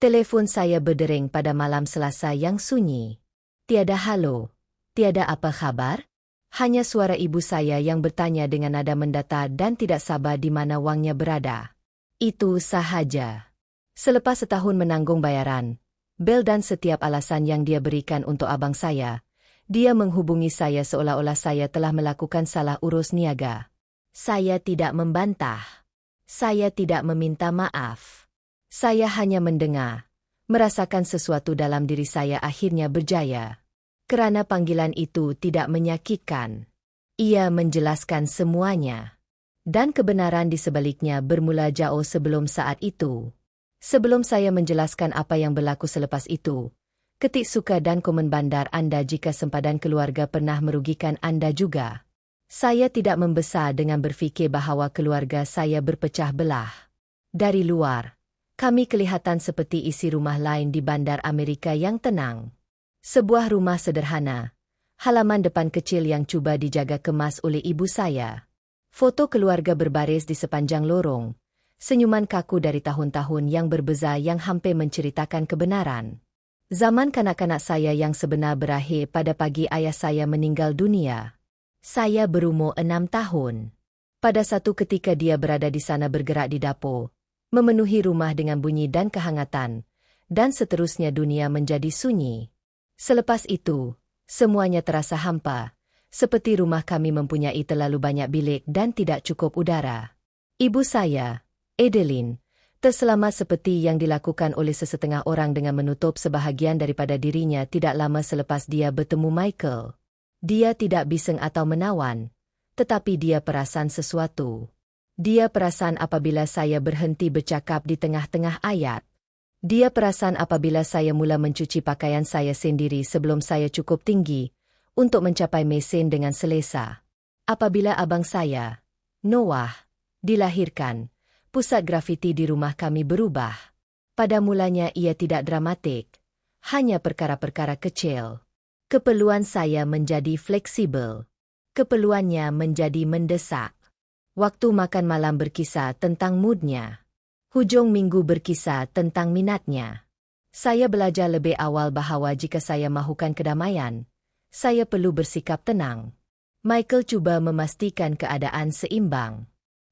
Telepon saya berdering pada malam Selasa yang sunyi. Tiada halo, tiada apa kabar? Hanya suara ibu saya yang bertanya dengan nada mendata dan tidak sabar di mana wangnya berada. Itu sahaja. Selepas setahun menanggung bayaran, bel dan setiap alasan yang dia berikan untuk abang saya, dia menghubungi saya seolah-olah saya telah melakukan salah urus niaga. Saya tidak membantah. Saya tidak meminta maaf. Saya hanya mendengar, merasakan sesuatu dalam diri saya akhirnya berjaya. Kerana panggilan itu tidak menyakitkan. Ia menjelaskan semuanya. Dan kebenaran di sebaliknya bermula jauh sebelum saat itu. Sebelum saya menjelaskan apa yang berlaku selepas itu, ketik suka dan komen bandar Anda jika sempadan keluarga pernah merugikan Anda juga. Saya tidak membesar dengan berfikir bahawa keluarga saya berpecah belah. Dari luar, kami kelihatan seperti isi rumah lain di bandar Amerika yang tenang. Sebuah rumah sederhana, halaman depan kecil yang cuba dijaga kemas oleh ibu saya. Foto keluarga berbaris di sepanjang lorong, senyuman kaku dari tahun-tahun yang berbeza yang hampir menceritakan kebenaran. Zaman kanak-kanak saya yang sebenar berakhir pada pagi ayah saya meninggal dunia. Saya berumur 6 tahun. Pada satu ketika dia berada di sana bergerak di dapur, memenuhi rumah dengan bunyi dan kehangatan, dan seterusnya dunia menjadi sunyi. Selepas itu, semuanya terasa hampa, seperti rumah kami mempunyai terlalu banyak bilik dan tidak cukup udara. Ibu saya, Adeline, terselamat seperti yang dilakukan oleh sesetengah orang dengan menutup sebahagian daripada dirinya tidak lama selepas dia bertemu Michael. Dia tidak bising atau menawan, tetapi dia perasan sesuatu. Dia perasan apabila saya berhenti bercakap di tengah-tengah ayat. Dia perasan apabila saya mula mencuci pakaian saya sendiri sebelum saya cukup tinggi untuk mencapai mesin dengan selesa. Apabila abang saya, Noah, dilahirkan, pusat grafiti di rumah kami berubah. Pada mulanya ia tidak dramatik, hanya perkara-perkara kecil. Keperluan saya menjadi fleksibel. Keperluannya menjadi mendesak. Waktu makan malam berkisah tentang moodnya. Hujung minggu berkisah tentang minatnya. Saya belajar lebih awal bahawa jika saya mahukan kedamaian, saya perlu bersikap tenang. Michael cuba memastikan keadaan seimbang.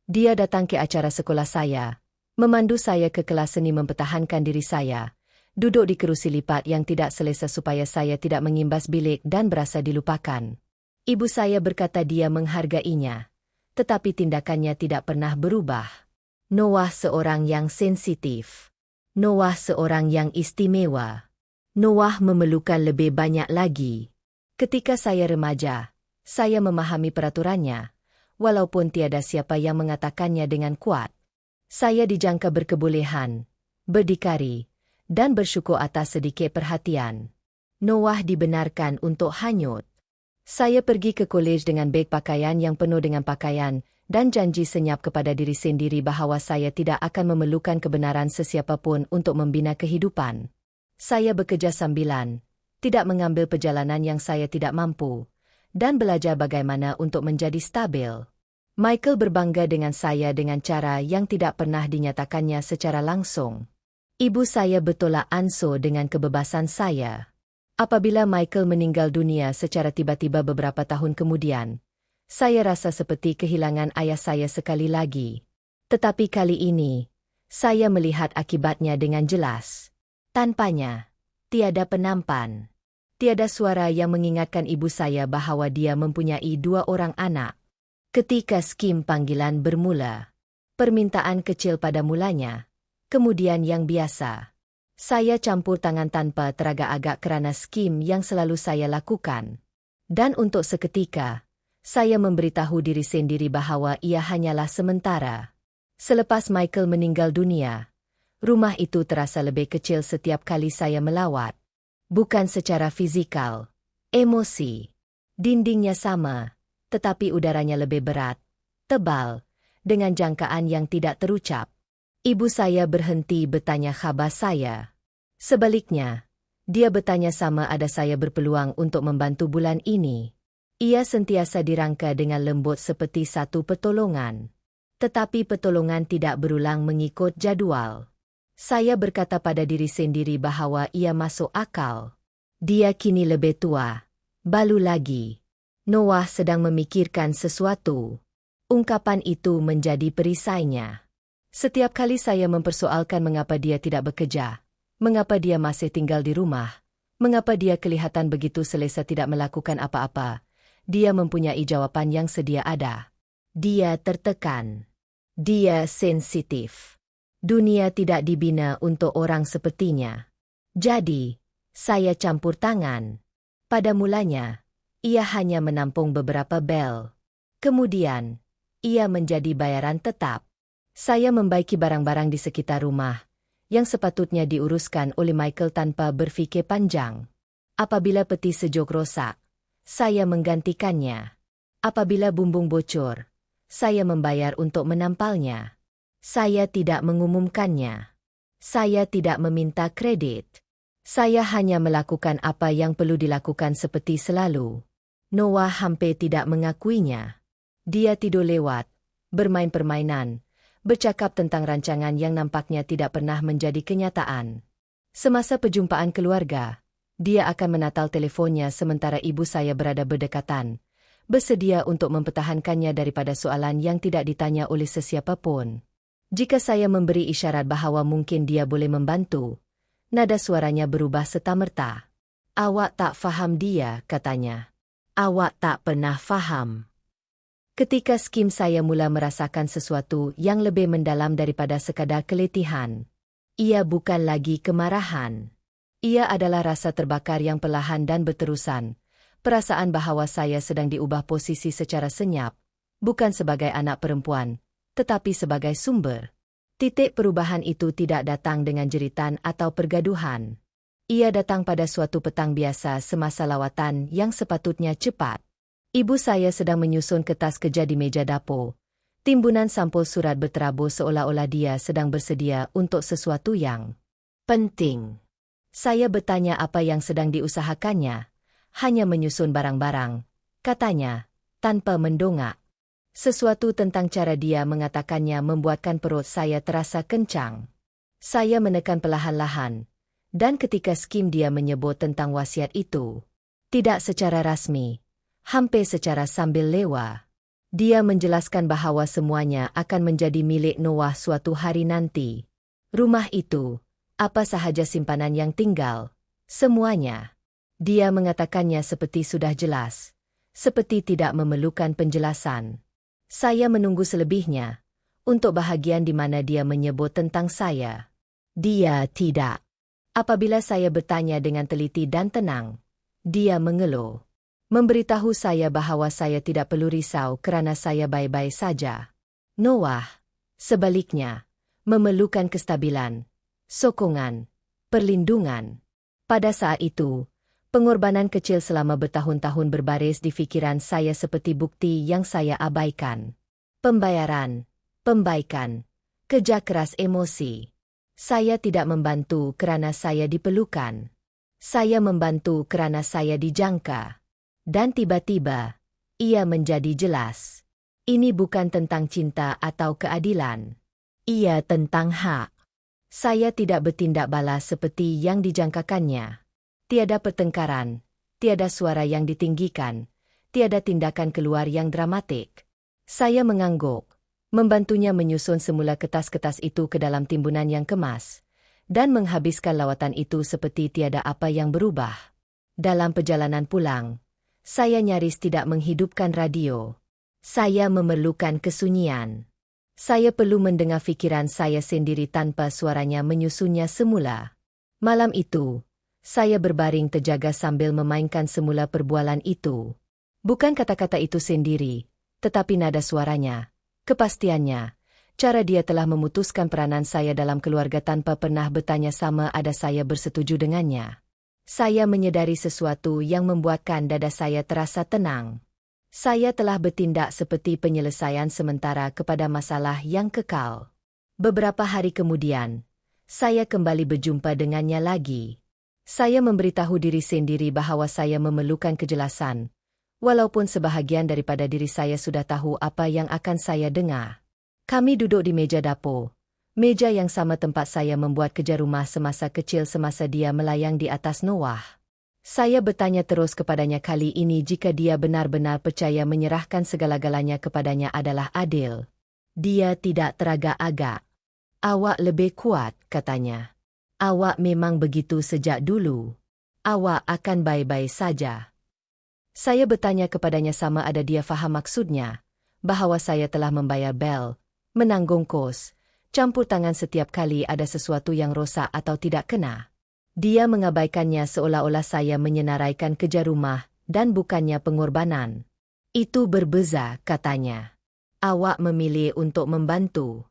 Dia datang ke acara sekolah saya, memandu saya ke kelas seni mempertahankan diri saya, duduk di kerusi lipat yang tidak selesa supaya saya tidak mengimbas bilik dan berasa dilupakan. Ibu saya berkata dia menghargainya, tetapi tindakannya tidak pernah berubah. Noah seorang yang sensitif. Noah seorang yang istimewa. Noah memerlukan lebih banyak lagi. Ketika saya remaja, saya memahami peraturannya, walaupun tiada siapa yang mengatakannya dengan kuat. Saya dijangka berkebolehan, berdikari, dan bersyukur atas sedikit perhatian. Noah dibenarkan untuk hanyut. Saya pergi ke kolej dengan beg pakaian yang penuh dengan pakaian, dan janji senyap kepada diri sendiri bahawa saya tidak akan memerlukan kebenaran sesiapa pun untuk membina kehidupan. Saya bekerja sambilan, tidak mengambil perjalanan yang saya tidak mampu, dan belajar bagaimana untuk menjadi stabil. Michael berbangga dengan saya dengan cara yang tidak pernah dinyatakannya secara langsung. Ibu saya bertolak ansur dengan kebebasan saya. Apabila Michael meninggal dunia secara tiba-tiba beberapa tahun kemudian, saya rasa seperti kehilangan ayah saya sekali lagi. Tetapi kali ini, saya melihat akibatnya dengan jelas. Tanpanya, tiada penampan. Tiada suara yang mengingatkan ibu saya bahawa dia mempunyai 2 orang anak. Ketika skim panggilan bermula, permintaan kecil pada mulanya, kemudian yang biasa. Saya campur tangan tanpa teragak-agak kerana skim yang selalu saya lakukan. Dan untuk seketika, saya memberitahu diri sendiri bahawa ia hanyalah sementara. Selepas Michael meninggal dunia, rumah itu terasa lebih kecil setiap kali saya melawat. Bukan secara fizikal, emosi. Dindingnya sama, tetapi udaranya lebih berat, tebal, dengan jangkaan yang tidak terucap. Ibu saya berhenti bertanya khabar saya. Sebaliknya, dia bertanya sama ada saya berpeluang untuk membantu bulan ini. Ia sentiasa dirangka dengan lembut seperti satu pertolongan. Tetapi pertolongan tidak berulang mengikut jadual. Saya berkata pada diri sendiri bahwa ia masuk akal. Dia kini lebih tua. Balu lagi. Noah sedang memikirkan sesuatu. Ungkapan itu menjadi perisainya. Setiap kali saya mempersoalkan mengapa dia tidak bekerja, mengapa dia masih tinggal di rumah, mengapa dia kelihatan begitu selesa tidak melakukan apa-apa, dia mempunyai jawaban yang sedia ada. Dia tertekan. Dia sensitif. Dunia tidak dibina untuk orang sepertinya. Jadi, saya campur tangan. Pada mulanya, ia hanya menampung beberapa bel. Kemudian, ia menjadi bayaran tetap. Saya membaiki barang-barang di sekitar rumah, yang sepatutnya diuruskan oleh Michael tanpa berfikir panjang. Apabila peti sejok rosak, saya menggantikannya. Apabila bumbung bocor, saya membayar untuk menampalnya. Saya tidak mengumumkannya. Saya tidak meminta kredit. Saya hanya melakukan apa yang perlu dilakukan seperti selalu. Noah hampir tidak mengakuinya. Dia tidur lewat, bermain permainan, bercakap tentang rancangan yang nampaknya tidak pernah menjadi kenyataan. Semasa perjumpaan keluarga, dia akan menatal teleponnya sementara ibu saya berada berdekatan, bersedia untuk mempertahankannya daripada soalan yang tidak ditanya oleh sesiapa pun. Jika saya memberi isyarat bahwa mungkin dia boleh membantu, nada suaranya berubah serta-merta. "Awak tak faham dia," katanya. "Awak tak pernah faham." Ketika skim saya mula merasakan sesuatu yang lebih mendalam daripada sekadar keletihan. Ia bukan lagi kemarahan. Ia adalah rasa terbakar yang perlahan dan berterusan, perasaan bahwa saya sedang diubah posisi secara senyap, bukan sebagai anak perempuan, tetapi sebagai sumber. Titik perubahan itu tidak datang dengan jeritan atau pergaduhan. Ia datang pada suatu petang biasa semasa lawatan yang sepatutnya cepat. Ibu saya sedang menyusun kertas kerja di meja dapur. Timbunan sampul surat berterabur seolah-olah dia sedang bersedia untuk sesuatu yang penting. Saya bertanya apa yang sedang diusahakannya. "Hanya menyusun barang-barang," katanya, tanpa mendongak. Sesuatu tentang cara dia mengatakannya membuatkan perut saya terasa kencang. Saya menekan perlahan-lahan, dan ketika skim dia menyebut tentang wasiat itu, tidak secara rasmi, hampir secara sambil lewa, dia menjelaskan bahwa semuanya akan menjadi milik Noah suatu hari nanti. Rumah itu, apa sahaja simpanan yang tinggal, semuanya. Dia mengatakannya seperti sudah jelas, seperti tidak memerlukan penjelasan. Saya menunggu selebihnya, untuk bahagian di mana dia menyebut tentang saya. Dia tidak. Apabila saya bertanya dengan teliti dan tenang, dia mengeluh. Memberitahu saya bahwa saya tidak perlu risau kerana saya baik-baik saja. Noah, sebaliknya, memerlukan kestabilan, sokongan, perlindungan. Pada saat itu, pengorbanan kecil selama bertahun-tahun berbaris di fikiran saya seperti bukti yang saya abaikan. Pembayaran, pembaikan, kerja keras emosi. Saya tidak membantu kerana saya diperlukan. Saya membantu kerana saya dijangka. Dan tiba-tiba, ia menjadi jelas. Ini bukan tentang cinta atau keadilan. Ia tentang hak. Saya tidak bertindak balas seperti yang dijangkakannya. Tiada pertengkaran, tiada suara yang ditinggikan, tiada tindakan keluar yang dramatik. Saya mengangguk, membantunya menyusun semula kertas-kertas itu ke dalam timbunan yang kemas, dan menghabiskan lawatan itu seperti tiada apa yang berubah. Dalam perjalanan pulang, saya nyaris tidak menghidupkan radio. Saya memerlukan kesunyian. Saya perlu mendengar fikiran saya sendiri tanpa suaranya menyusunnya semula. Malam itu, saya berbaring terjaga sambil memainkan semula perbualan itu. Bukan kata-kata itu sendiri, tetapi nada suaranya, kepastiannya, cara dia telah memutuskan peranan saya dalam keluarga tanpa pernah bertanya sama ada saya bersetuju dengannya. Saya menyedari sesuatu yang membuatkan dada saya terasa tenang. Saya telah bertindak seperti penyelesaian sementara kepada masalah yang kekal. Beberapa hari kemudian, saya kembali berjumpa dengannya lagi. Saya memberitahu diri sendiri bahwa saya memerlukan kejelasan, walaupun sebahagian daripada diri saya sudah tahu apa yang akan saya dengar. Kami duduk di meja dapur, Meja yang sama tempat saya membuat kerja rumah semasa kecil semasa dia melayang di atas Noah. Saya bertanya terus kepadanya kali ini jika dia benar-benar percaya menyerahkan segala-galanya kepadanya adalah adil. Dia tidak teragak-agak. Awak lebih kuat, katanya. Awak memang begitu sejak dulu. Awak akan baik-baik saja. Saya bertanya kepadanya sama ada dia faham maksudnya, bahawa saya telah membayar bel, menanggung kos, campur tangan setiap kali ada sesuatu yang rosak atau tidak kena. Dia mengabaikannya seolah-olah saya menyenaraikan kerja rumah dan bukannya pengorbanan. Itu berbeza, katanya. Awak memilih untuk membantu.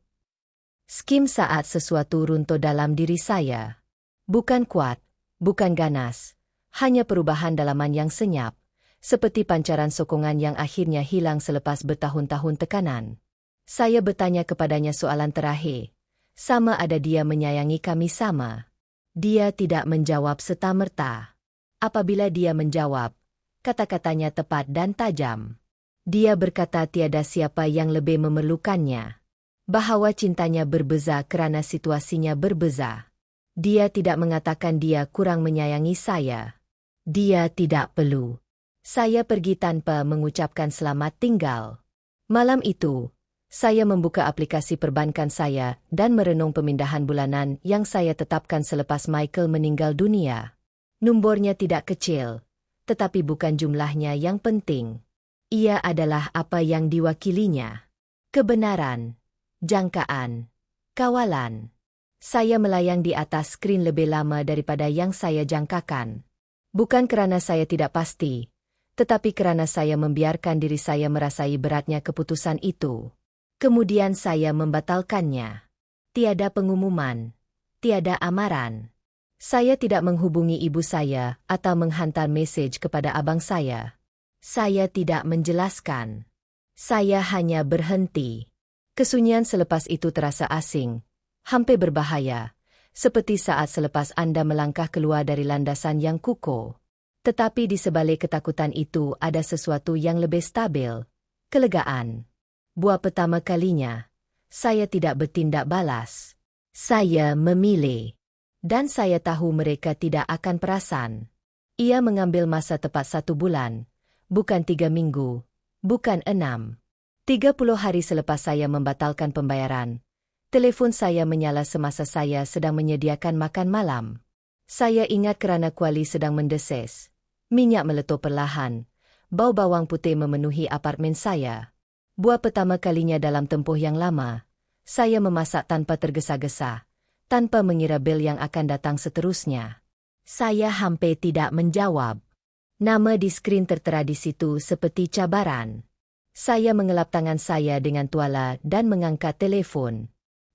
Skim saat sesuatu runtuh dalam diri saya. Bukan kuat, bukan ganas, hanya perubahan dalaman yang senyap, seperti pancaran sokongan yang akhirnya hilang selepas bertahun-tahun tekanan. Saya bertanya kepadanya soalan terakhir, sama ada dia menyayangi kami sama. Dia tidak menjawab serta-merta. Apabila dia menjawab, kata-katanya tepat dan tajam. Dia berkata tiada siapa yang lebih memerlukannya. Bahawa cintanya berbeza kerana situasinya berbeza. Dia tidak mengatakan dia kurang menyayangi saya. Dia tidak perlu. Saya pergi tanpa mengucapkan selamat tinggal. Malam itu, saya membuka aplikasi perbankan saya dan merenung pemindahan bulanan yang saya tetapkan selepas Michael meninggal dunia. Nombornya tidak kecil, tetapi bukan jumlahnya yang penting. Ia adalah apa yang diwakilinya. Kebenaran, jangkaan, kawalan. Saya melayang di atas skrin lebih lama daripada yang saya jangkakan. Bukan kerana saya tidak pasti, tetapi kerana saya membiarkan diri saya merasai beratnya keputusan itu. Kemudian saya membatalkannya. Tiada pengumuman, tiada amaran. Saya tidak menghubungi ibu saya atau menghantar mesej kepada abang saya. Saya tidak menjelaskan. Saya hanya berhenti. Kesunyian selepas itu terasa asing, hampir berbahaya, seperti saat selepas Anda melangkah keluar dari landasan yang kukuh. Tetapi di sebalik ketakutan itu ada sesuatu yang lebih stabil, kelegaan. Buat pertama kalinya, saya tidak bertindak balas. Saya memilih. Dan saya tahu mereka tidak akan perasan. Ia mengambil masa tepat 1 bulan, bukan 3 minggu, bukan 6. 30 hari selepas saya membatalkan pembayaran, telefon saya menyala semasa saya sedang menyediakan makan malam. Saya ingat kerana kuali sedang mendesis. Minyak meletup perlahan. Bau bawang putih memenuhi apartmen saya. Buat pertama kalinya dalam tempoh yang lama, saya memasak tanpa tergesa-gesa, tanpa mengira bil yang akan datang seterusnya. Saya hampir tidak menjawab. Nama di skrin tertera di situ seperti cabaran. Saya mengelap tangan saya dengan tuala dan mengangkat telefon.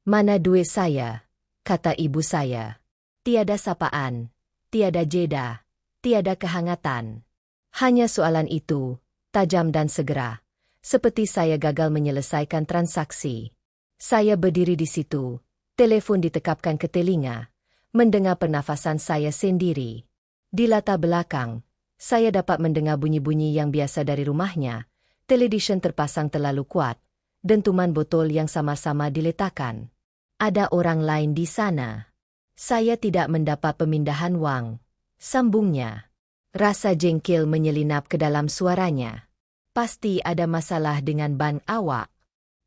Mana duit saya? Kata ibu saya. Tiada sapaan, tiada jeda, tiada kehangatan. Hanya soalan itu, tajam dan segera. Seperti saya gagal menyelesaikan transaksi. Saya berdiri di situ, telefon ditekapkan ke telinga, mendengar pernafasan saya sendiri. Di latar belakang, saya dapat mendengar bunyi-bunyi yang biasa dari rumahnya. Televisyen terpasang terlalu kuat, dentuman botol yang sama-sama diletakkan. Ada orang lain di sana. Saya tidak mendapat pemindahan wang, sambungnya. Rasa jengkel menyelinap ke dalam suaranya. Pasti ada masalah dengan ban awak.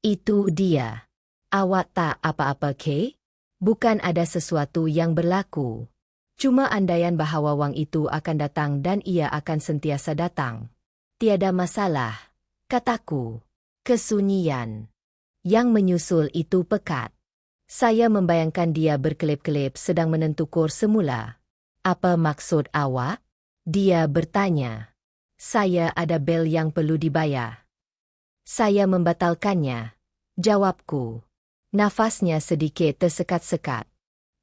Itu dia. Awak tak apa-apa ke? Bukan ada sesuatu yang berlaku. Cuma andaian bahawa wang itu akan datang dan ia akan sentiasa datang. Tiada masalah, kataku. Kesunyian. Yang menyusul itu pekat. Saya membayangkan dia berkelip-kelip sedang menentu kor semula. Apa maksud awak? Dia bertanya. Saya ada bel yang perlu dibayar. Saya membatalkannya. Jawabku. Nafasnya sedikit tersekat-sekat.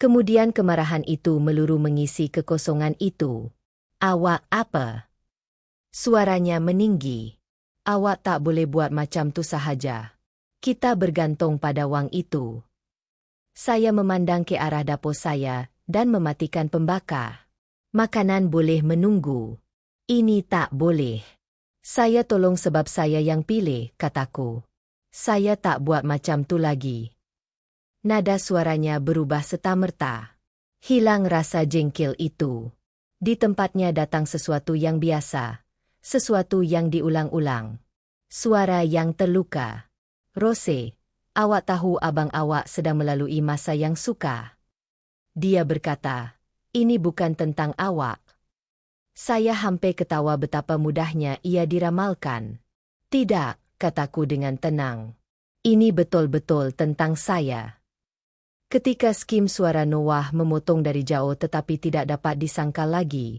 Kemudian kemarahan itu meluru mengisi kekosongan itu. Awak apa? Suaranya meninggi. Awak tak boleh buat macam tu sahaja. Kita bergantung pada wang itu. Saya memandang ke arah dapur saya dan mematikan pembakar. Makanan boleh menunggu. Ini tak boleh. Saya tolong sebab saya yang pilih, kataku. Saya tak buat macam tu lagi. Nada suaranya berubah serta-merta. Hilang rasa jengkel itu. Di tempatnya datang sesuatu yang biasa. Sesuatu yang diulang-ulang. Suara yang terluka. Rose, awak tahu abang awak sedang melalui masa yang sukar. Dia berkata, ini bukan tentang awak. Saya hampir ketawa betapa mudahnya ia diramalkan. Tidak, kataku dengan tenang. Ini betul-betul tentang saya. Ketika skim suara Noah memotong dari jauh tetapi tidak dapat disangkal lagi.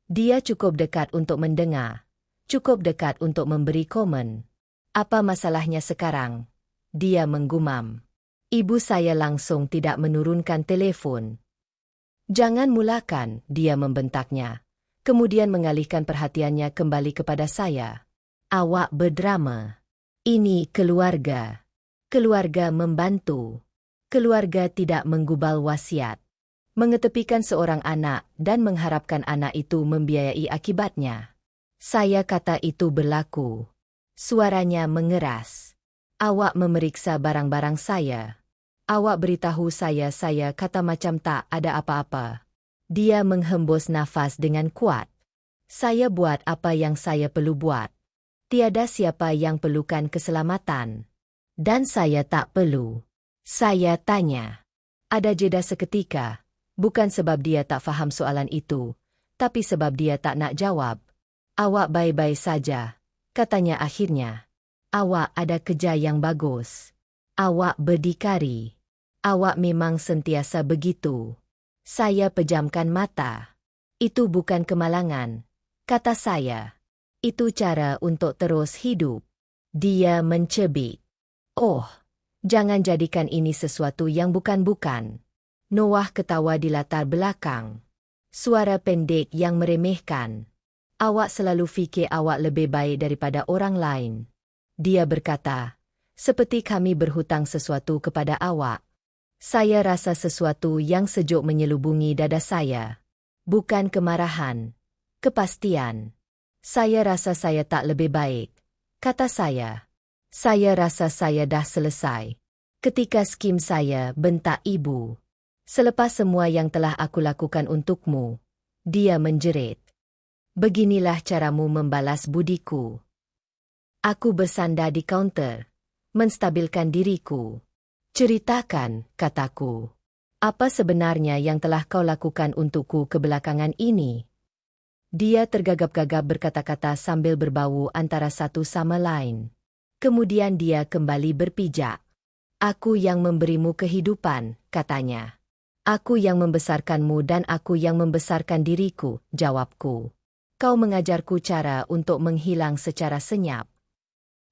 Dia cukup dekat untuk mendengar. Cukup dekat untuk memberi komen. Apa masalahnya sekarang? Dia menggumam. Ibu saya langsung tidak menurunkan telepon. Jangan mulakan, dia membentaknya. Kemudian mengalihkan perhatiannya kembali kepada saya. Awak berdrama. Ini keluarga. Keluarga membantu. Keluarga tidak menggubal wasiat. Mengetepikan seorang anak dan mengharapkan anak itu membiayai akibatnya. Saya kata itu berlaku. Suaranya mengeras. Awak memeriksa barang-barang saya. Awak beritahu saya kata macam tak ada apa-apa. Dia menghembus nafas dengan kuat. Saya buat apa yang saya perlu buat. Tiada siapa yang perlukan keselamatan. Dan saya tak perlu. Saya tanya. Ada jeda seketika, bukan sebab dia tak faham soalan itu, tapi sebab dia tak nak jawab. Awak baik-baik saja, katanya akhirnya. Awak ada kerja yang bagus. Awak berdikari. Awak memang sentiasa begitu. Saya pejamkan mata. Itu bukan kemalangan, kata saya. Itu cara untuk terus hidup. Dia mencebik. Oh. Jangan jadikan ini sesuatu yang bukan-bukan. Noah ketawa di latar belakang. Suara pendek yang meremehkan. Awak selalu fikir awak lebih baik daripada orang lain. Dia berkata, seperti kami berhutang sesuatu kepada awak. Saya rasa sesuatu yang sejuk menyelubungi dada saya. Bukan kemarahan. Kepastian. Saya rasa saya tak lebih baik. Kata saya. Saya rasa saya dah selesai. Ketika skim saya, bentak ibu. Selepas semua yang telah aku lakukan untukmu, dia menjerit. Beginilah caramu membalas budiku. Aku bersandar di kaunter, menstabilkan diriku. Ceritakan, kataku. Apa sebenarnya yang telah kau lakukan untukku kebelakangan ini? Dia tergagap-gagap berkata-kata sambil berbau antara satu sama lain. Kemudian dia kembali berpijak. Aku yang memberimu kehidupan, katanya. Aku yang membesarkanmu dan aku yang membesarkan diriku, jawabku. Kau mengajarku cara untuk menghilang secara senyap.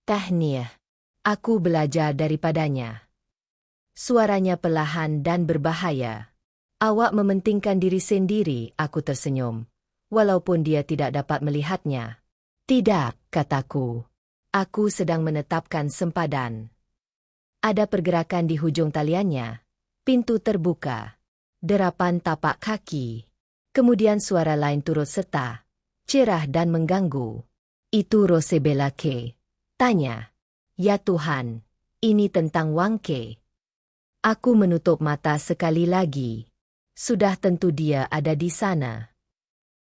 Tahniah. Aku belajar daripadanya. Suaranya perlahan dan berbahaya. Awak mementingkan diri sendiri, aku tersenyum. Walaupun dia tidak dapat melihatnya. Tidak, kataku. Aku sedang menetapkan sempadan. Ada pergerakan di hujung taliannya. Pintu terbuka. Derapan tapak kaki. Kemudian suara lain turut serta. Cerah dan mengganggu. Itu Rose Belake. Tanya. Ya Tuhan, ini tentang Wangke. Aku menutup mata sekali lagi. Sudah tentu dia ada di sana.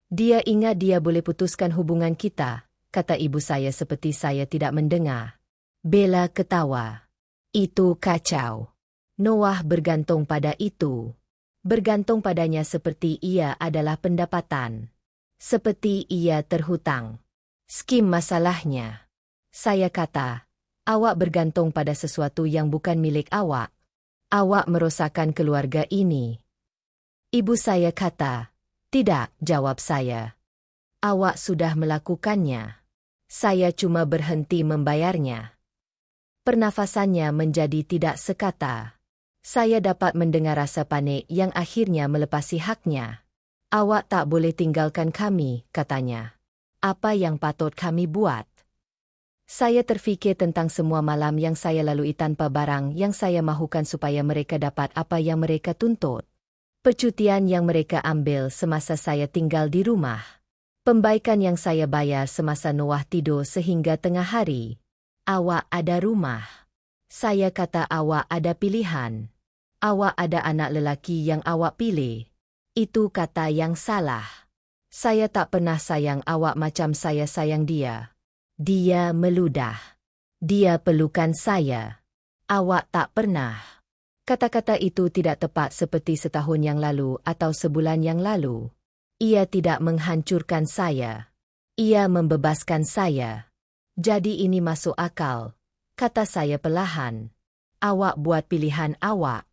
Dia ingat dia boleh putuskan hubungan kita. Kata ibu saya seperti saya tidak mendengar. Bella ketawa. Itu kacau. Noah bergantung pada itu. Bergantung padanya seperti ia adalah pendapatan. Seperti ia terhutang. Skim masalahnya. Saya kata, awak bergantung pada sesuatu yang bukan milik awak. Awak merosakkan keluarga ini. Ibu saya kata, tidak, jawab saya. Awak sudah melakukannya. Saya cuma berhenti membayarnya. Pernafasannya menjadi tidak sekata. Saya dapat mendengar rasa panik yang akhirnya melepasi haknya. Awak tak boleh tinggalkan kami, katanya. Apa yang patut kami buat? Saya terfikir tentang semua malam yang saya lalui tanpa barang yang saya mahukan supaya mereka dapat apa yang mereka tuntut. Percutian yang mereka ambil semasa saya tinggal di rumah. Pembaikan yang saya bayar semasa Noah tidur sehingga tengah hari. Awak ada rumah. Saya kata awak ada pilihan. Awak ada anak lelaki yang awak pilih. Itu kata yang salah. Saya tak pernah sayang awak macam saya sayang dia. Dia meludah. Dia pelukan saya. Awak tak pernah. Kata-kata itu tidak tepat seperti setahun yang lalu atau sebulan yang lalu. Ia tidak menghancurkan saya. Ia membebaskan saya. Jadi ini masuk akal, kata saya perlahan. Awak buat pilihan awak.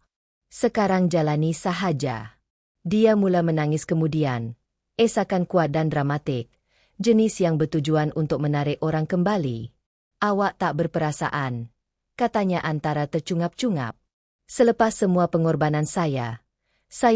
Sekarang jalani sahaja. Dia mula menangis kemudian. Esakan kuat dan dramatik. Jenis yang bertujuan untuk menarik orang kembali. Awak tak berperasaan, katanya antara tercungap-cungap. Selepas semua pengorbanan saya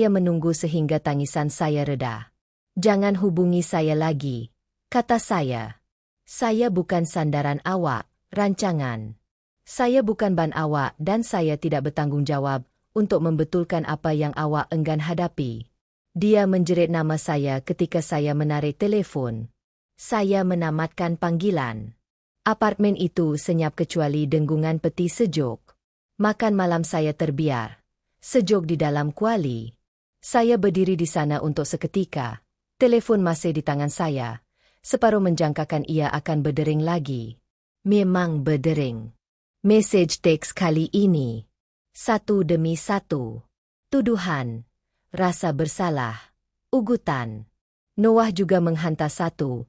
menunggu sehingga tangisan saya reda. Jangan hubungi saya lagi, kata saya. Saya bukan sandaran awak, rancangan. Saya bukan ban awak dan saya tidak bertanggung jawab untuk membetulkan apa yang awak enggan hadapi. Dia menjerit nama saya ketika saya menarik telefon. Saya menamatkan panggilan. Apartemen itu senyap kecuali denggungan peti sejuk. Makan malam saya terbiar. Sejuk di dalam kuali. Saya berdiri di sana untuk seketika. Telefon masih di tangan saya. Separuh menjangkakan ia akan berdering lagi. Memang berdering. Mesej teks kali ini. Satu demi satu. Tuduhan. Rasa bersalah. Ugutan. Noah juga menghantar satu.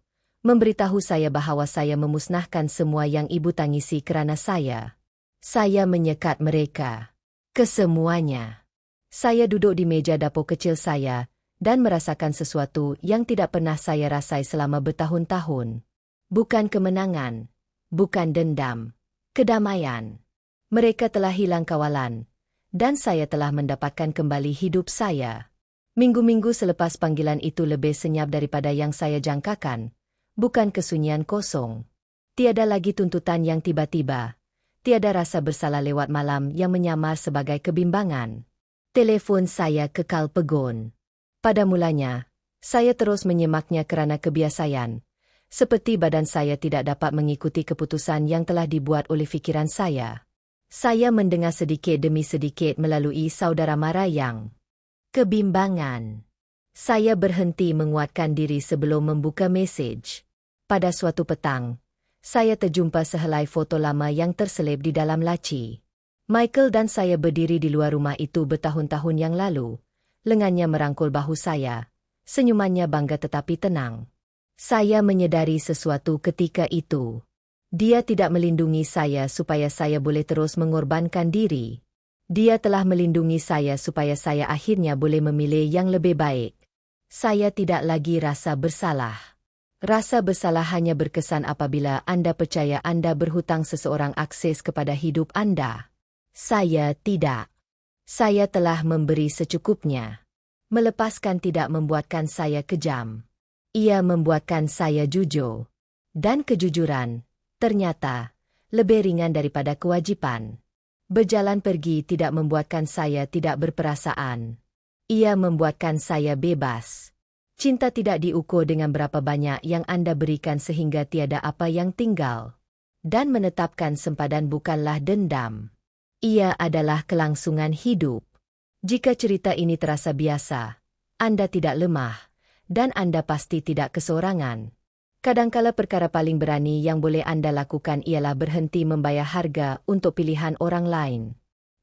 Memberitahu saya bahawa saya memusnahkan semua yang ibu tangisi kerana saya. Saya menyekat mereka. Kesemuanya. Saya duduk di meja dapur kecil saya dan merasakan sesuatu yang tidak pernah saya rasai selama bertahun-tahun. Bukan kemenangan. Bukan dendam. Kedamaian. Mereka telah hilang kawalan, dan saya telah mendapatkan kembali hidup saya. Minggu-minggu selepas panggilan itu lebih senyap daripada yang saya jangkakan. Bukan kesunyian kosong. Tiada lagi tuntutan yang tiba-tiba. Tiada rasa bersalah lewat malam yang menyamar sebagai kebimbangan. Telefon saya kekal pegun. Pada mulanya, saya terus menyemaknya kerana kebiasaan. Seperti badan saya tidak dapat mengikuti keputusan yang telah dibuat oleh fikiran saya. Saya mendengar sedikit demi sedikit melalui saudara mara yang kebimbangan. Saya berhenti menguatkan diri sebelum membuka mesej. Pada suatu petang, saya terjumpa sehelai foto lama yang terselip di dalam laci. Michael dan saya berdiri di luar rumah itu bertahun-tahun yang lalu. Lengannya merangkul bahu saya. Senyumannya bangga tetapi tenang. Saya menyedari sesuatu ketika itu. Dia tidak melindungi saya supaya saya boleh terus mengorbankan diri. Dia telah melindungi saya supaya saya akhirnya boleh memilih yang lebih baik. Saya tidak lagi rasa bersalah. Rasa bersalah hanya berkesan apabila Anda percaya Anda berhutang seseorang akses kepada hidup Anda. Saya tidak. Saya telah memberi secukupnya. Melepaskan tidak membuatkan saya kejam. Ia membuatkan saya jujur. Dan kejujuran, ternyata, lebih ringan daripada kewajiban. Berjalan pergi tidak membuatkan saya tidak berperasaan. Ia membuatkan saya bebas. Cinta tidak diukur dengan berapa banyak yang Anda berikan sehingga tiada apa yang tinggal. Dan menetapkan sempadan bukanlah dendam. Ia adalah kelangsungan hidup. Jika cerita ini terasa biasa, Anda tidak lemah. Dan Anda pasti tidak kesorangan. Kadangkala perkara paling berani yang boleh Anda lakukan ialah berhenti membayar harga untuk pilihan orang lain.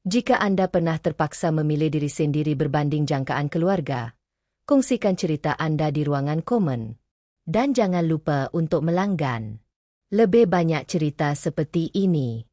Jika Anda pernah terpaksa memilih diri sendiri berbanding jangkaan keluarga, kongsikan cerita Anda di ruangan komen. Dan jangan lupa untuk melanggan. Lebih banyak cerita seperti ini.